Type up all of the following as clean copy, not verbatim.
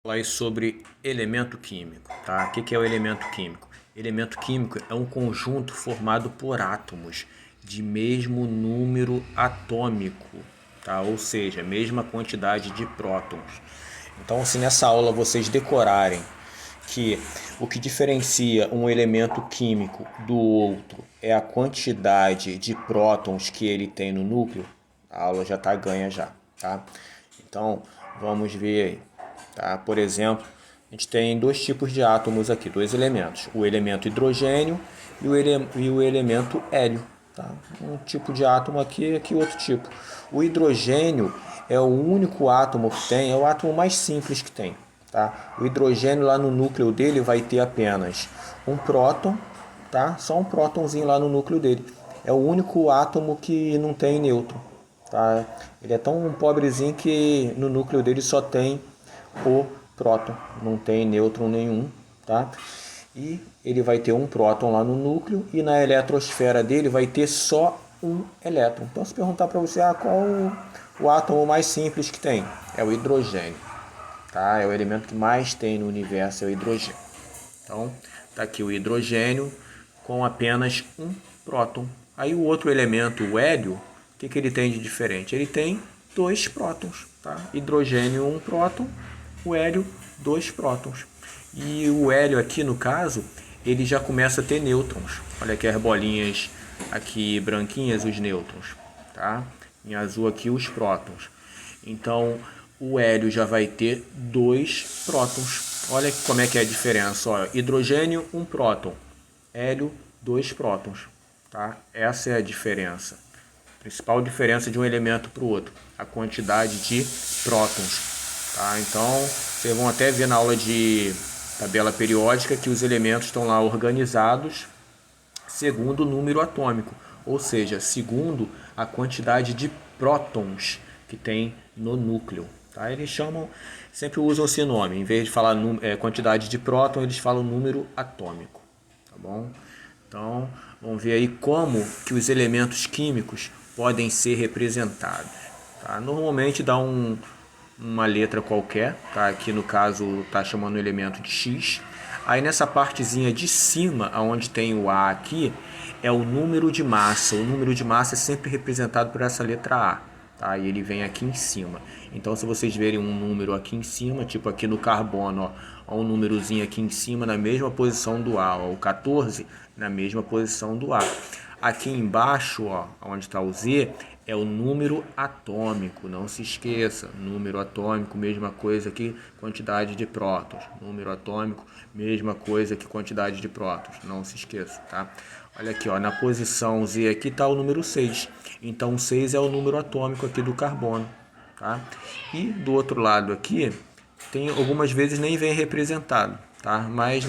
Falar sobre elemento químico, tá? O que é o elemento químico? Elemento químico é um conjunto formado por átomos de mesmo número atômico, tá? Ou seja, mesma quantidade de prótons. Então, se nessa aula vocês decorarem que o que diferencia um elemento químico do outro é a quantidade de prótons que ele tem no núcleo, a aula já está ganha já, tá? Então, vamos ver aí. Tá? Por exemplo, a gente tem dois tipos de átomos aqui, dois elementos. O elemento hidrogênio e o elemento hélio. Tá? Um tipo de átomo aqui e outro tipo. O hidrogênio é o único átomo que tem, é o átomo mais simples que tem. Tá? O hidrogênio lá no núcleo dele vai ter apenas um próton, tá? Só um prótonzinho lá no núcleo dele. É o único átomo que não tem nêutron. Tá? Ele é tão pobrezinho que no núcleo dele só tem o próton, não tem nêutron nenhum, tá? E ele vai ter um próton lá no núcleo e na eletrosfera dele vai ter só um elétron. Então, se perguntar para você qual o átomo mais simples que tem, é o hidrogênio, tá? É o elemento que mais tem no universo, é o hidrogênio. Então, tá aqui o hidrogênio com apenas um próton. Aí o outro elemento, o hélio, o que ele tem de diferente? Ele tem dois prótons, tá? Hidrogênio, um próton, o hélio, dois prótons. E o hélio aqui, no caso, ele já começa a ter nêutrons. Olha aqui as bolinhas aqui branquinhas, os nêutrons, tá? Em azul aqui os prótons. Então, o hélio já vai ter dois prótons. Olha como é que é a diferença. Ó, hidrogênio, um próton. Hélio, dois prótons. Tá? Essa é a diferença. A principal diferença de um elemento para o outro. A quantidade de prótons. Tá? Então, vocês vão até ver na aula de tabela periódica que os elementos estão lá organizados segundo o número atômico. Ou seja, segundo a quantidade de prótons que tem no núcleo. Tá? Eles chamam, sempre usam esse nome. Em vez de falar quantidade de próton, eles falam número atômico. Tá bom? Então, vamos ver aí como que os elementos químicos podem ser representados. Tá? Normalmente dá uma letra qualquer, tá? Aqui no caso está chamando o elemento de X. Aí nessa partezinha de cima, onde tem o A aqui, é o número de massa. O número de massa é sempre representado por essa letra A. Tá? E ele vem aqui em cima. Então, se vocês verem um número aqui em cima, tipo aqui no carbono, ó um númerozinho aqui em cima na mesma posição do A, ó, o 14 na mesma posição do A. Aqui embaixo, ó, onde está o Z, é o número atômico, não se esqueça, número atômico, mesma coisa que quantidade de prótons, número atômico, mesma coisa que quantidade de prótons, não se esqueça, tá? Olha aqui, ó, na posição Z aqui está o número 6, então 6 é o número atômico aqui do carbono, tá? E do outro lado aqui, tem algumas vezes nem vem representado, tá? Mas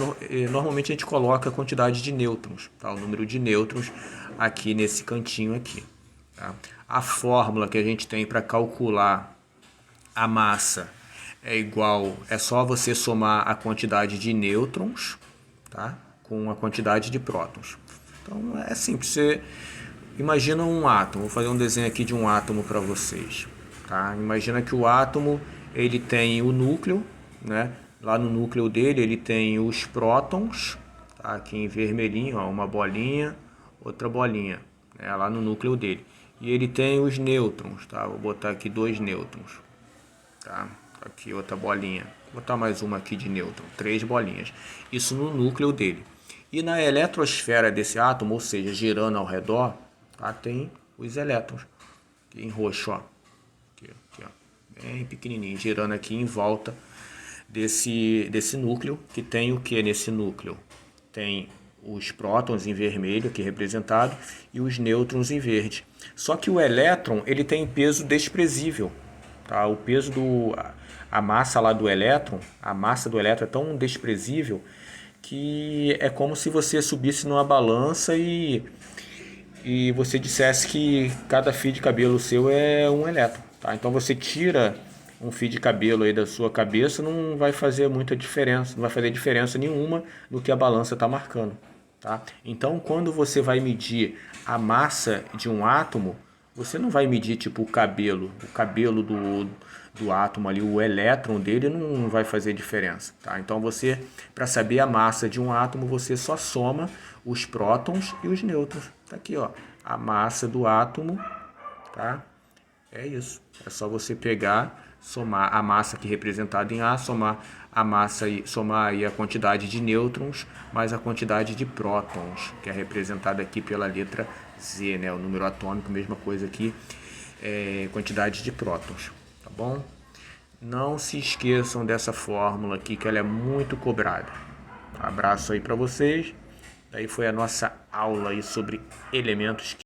normalmente a gente coloca a quantidade de nêutrons, tá? O número de nêutrons aqui nesse cantinho aqui. Tá? A fórmula que a gente tem para calcular a massa é só você somar a quantidade de nêutrons, tá? Com a quantidade de prótons. Então é simples, você imagina um átomo, vou fazer um desenho aqui de um átomo para vocês. Tá? Imagina que o átomo ele tem o núcleo, né? Lá no núcleo dele ele tem os prótons, tá? Aqui em vermelhinho, ó, uma bolinha, outra bolinha, né? Lá no núcleo dele. E ele tem os nêutrons, tá? Vou botar aqui dois nêutrons, tá? Aqui outra bolinha, vou botar mais uma aqui de nêutron, três bolinhas. Isso no núcleo dele. E na eletrosfera desse átomo, ou seja, girando ao redor, tá? Tem os elétrons, aqui em roxo, ó. Aqui, ó, bem pequenininho, girando aqui em volta desse núcleo, que tem o que nesse núcleo? Tem os prótons em vermelho, aqui representado, e os nêutrons em verde. Só que o elétron, ele tem peso desprezível, tá? O peso a massa lá do elétron, a massa do elétron é tão desprezível que é como se você subisse numa balança e você dissesse que cada fio de cabelo seu é um elétron, tá? Então você tira um fio de cabelo aí da sua cabeça, não vai fazer muita diferença, não vai fazer diferença nenhuma no que a balança está marcando, tá? Então quando você vai medir a massa de um átomo, você não vai medir tipo o cabelo do átomo ali, o elétron dele não vai fazer diferença, tá? Então você, para saber a massa de um átomo, você só soma os prótons e os nêutrons. Tá aqui, ó, a massa do átomo, tá? É isso. É só você pegar, somar a massa aqui representada em A, somar a massa e somar aí a quantidade de nêutrons mais a quantidade de prótons, que é representada aqui pela letra Z, né? O número atômico, mesma coisa aqui, quantidade de prótons, tá bom? Não se esqueçam dessa fórmula aqui, que ela é muito cobrada. Abraço aí para vocês. Daí foi a nossa aula aí sobre elementos